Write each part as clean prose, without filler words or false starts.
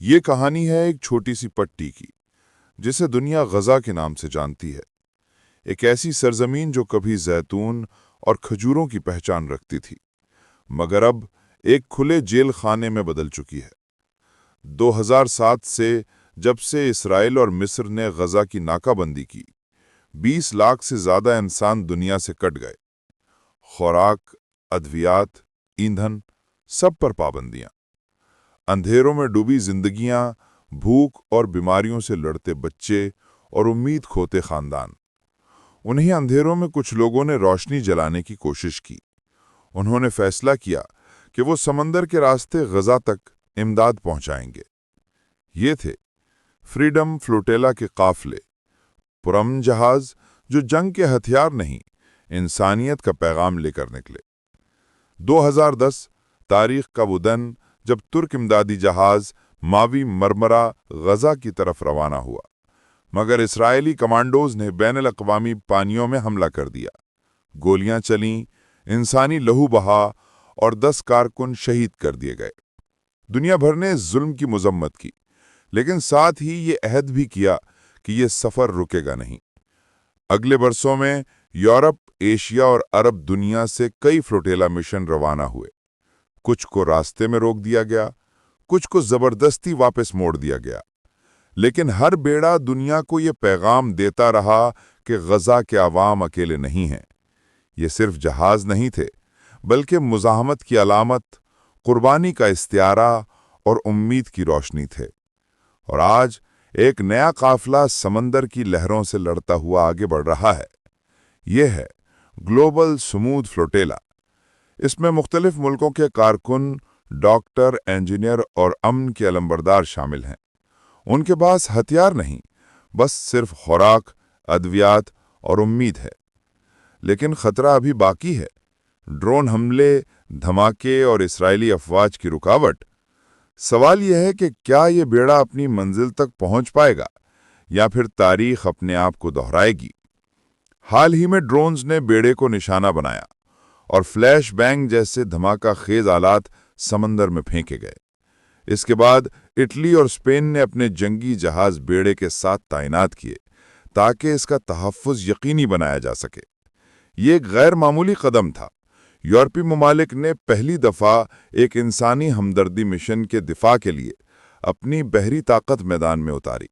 یہ کہانی ہے ایک چھوٹی سی پٹی کی جسے دنیا غزہ کے نام سے جانتی ہے۔ ایک ایسی سرزمین جو کبھی زیتون اور کھجوروں کی پہچان رکھتی تھی مگر اب ایک کھلے جیل خانے میں بدل چکی ہے۔ 2007 سے جب سے اسرائیل اور مصر نے غزہ کی ناکہ بندی کی، 20 لاکھ سے زیادہ انسان دنیا سے کٹ گئے۔ خوراک، ادویات، ایندھن، سب پر پابندیاں۔ اندھیروں میں ڈوبی زندگیاں، بھوک اور بیماریوں سے لڑتے بچے اور امید کھوتے خاندان۔ انہیں اندھیروں میں کچھ لوگوں نے روشنی جلانے کی کوشش کی۔ انہوں نے فیصلہ کیا کہ وہ سمندر کے راستے غزہ تک امداد پہنچائیں گے۔ یہ تھے فریڈم فلوٹیلا کے قافلے، پرامن جہاز جو جنگ کے ہتھیار نہیں، انسانیت کا پیغام لے کر نکلے۔ 2010 تاریخ کا وہ دن جب ترک امدادی جہاز ماوی مرمرا غزہ کی طرف روانہ ہوا، مگر اسرائیلی کمانڈوز نے بین الاقوامی پانیوں میں حملہ کر دیا۔ گولیاں چلیں، انسانی لہو بہا اور 10 کارکن شہید کر دیے گئے۔ دنیا بھر نے اس ظلم کی مذمت کی، لیکن ساتھ ہی یہ عہد بھی کیا کہ یہ سفر رکے گا نہیں۔ اگلے برسوں میں یورپ، ایشیا اور عرب دنیا سے کئی فلوٹیلا مشن روانہ ہوئے۔ کچھ کو راستے میں روک دیا گیا، کچھ کو زبردستی واپس موڑ دیا گیا، لیکن ہر بیڑا دنیا کو یہ پیغام دیتا رہا کہ غزہ کے عوام اکیلے نہیں ہیں۔ یہ صرف جہاز نہیں تھے، بلکہ مزاحمت کی علامت، قربانی کا استعارہ اور امید کی روشنی تھے۔ اور آج ایک نیا قافلہ سمندر کی لہروں سے لڑتا ہوا آگے بڑھ رہا ہے۔ یہ ہے گلوبل سمودھ فلوٹیلا۔ اس میں مختلف ملکوں کے کارکن، ڈاکٹر، انجینئر اور امن کے علمبردار شامل ہیں۔ ان کے پاس ہتھیار نہیں، بس صرف خوراک، ادویات اور امید ہے۔ لیکن خطرہ ابھی باقی ہے۔ ڈرون حملے، دھماکے اور اسرائیلی افواج کی رکاوٹ۔ سوال یہ ہے کہ کیا یہ بیڑا اپنی منزل تک پہنچ پائے گا یا پھر تاریخ اپنے آپ کو دہرائے گی؟ حال ہی میں ڈرونز نے بیڑے کو نشانہ بنایا اور فلیش بینگ جیسے دھماکہ خیز آلات سمندر میں پھینکے گئے۔ اس کے بعد اٹلی اور اسپین نے اپنے جنگی جہاز بیڑے کے ساتھ تعینات کیے تاکہ اس کا تحفظ یقینی بنایا جا سکے۔ یہ ایک غیر معمولی قدم تھا۔ یورپی ممالک نے پہلی دفعہ ایک انسانی ہمدردی مشن کے دفاع کے لیے اپنی بحری طاقت میدان میں اتاری۔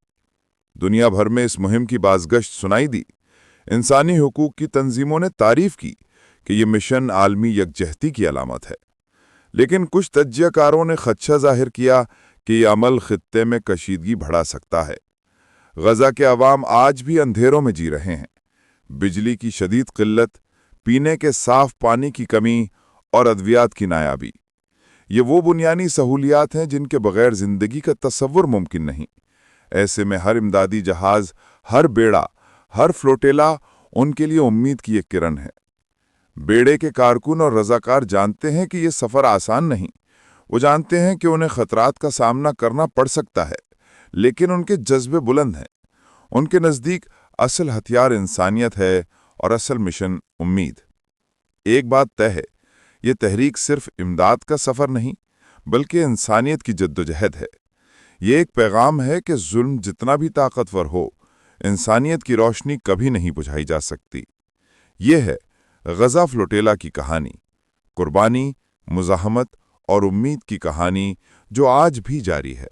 دنیا بھر میں اس مہم کی بازگشت سنائی دی۔ انسانی حقوق کی تنظیموں نے تعریف کی کہ یہ مشن عالمی یکجہتی کی علامت ہے، لیکن کچھ تجزیہ کاروں نے خدشہ ظاہر کیا کہ یہ عمل خطے میں کشیدگی بڑھا سکتا ہے۔ غزہ کے عوام آج بھی اندھیروں میں جی رہے ہیں۔ بجلی کی شدید قلت، پینے کے صاف پانی کی کمی اور ادویات کی نایابی، یہ وہ بنیادی سہولیات ہیں جن کے بغیر زندگی کا تصور ممکن نہیں۔ ایسے میں ہر امدادی جہاز، ہر بیڑا، ہر فلوٹیلا ان کے لیے امید کی ایک کرن ہے۔ بیڑے کے کارکن اور رضاکار جانتے ہیں کہ یہ سفر آسان نہیں۔ وہ جانتے ہیں کہ انہیں خطرات کا سامنا کرنا پڑ سکتا ہے، لیکن ان کے جذبے بلند ہیں۔ ان کے نزدیک اصل ہتھیار انسانیت ہے اور اصل مشن امید۔ ایک بات طے ہے، یہ تحریک صرف امداد کا سفر نہیں، بلکہ انسانیت کی جدوجہد ہے۔ یہ ایک پیغام ہے کہ ظلم جتنا بھی طاقتور ہو، انسانیت کی روشنی کبھی نہیں بجھائی جا سکتی۔ یہ ہے غزہ فلوٹیلا کی کہانی، قربانی، مزاحمت اور امید کی کہانی جو آج بھی جاری ہے۔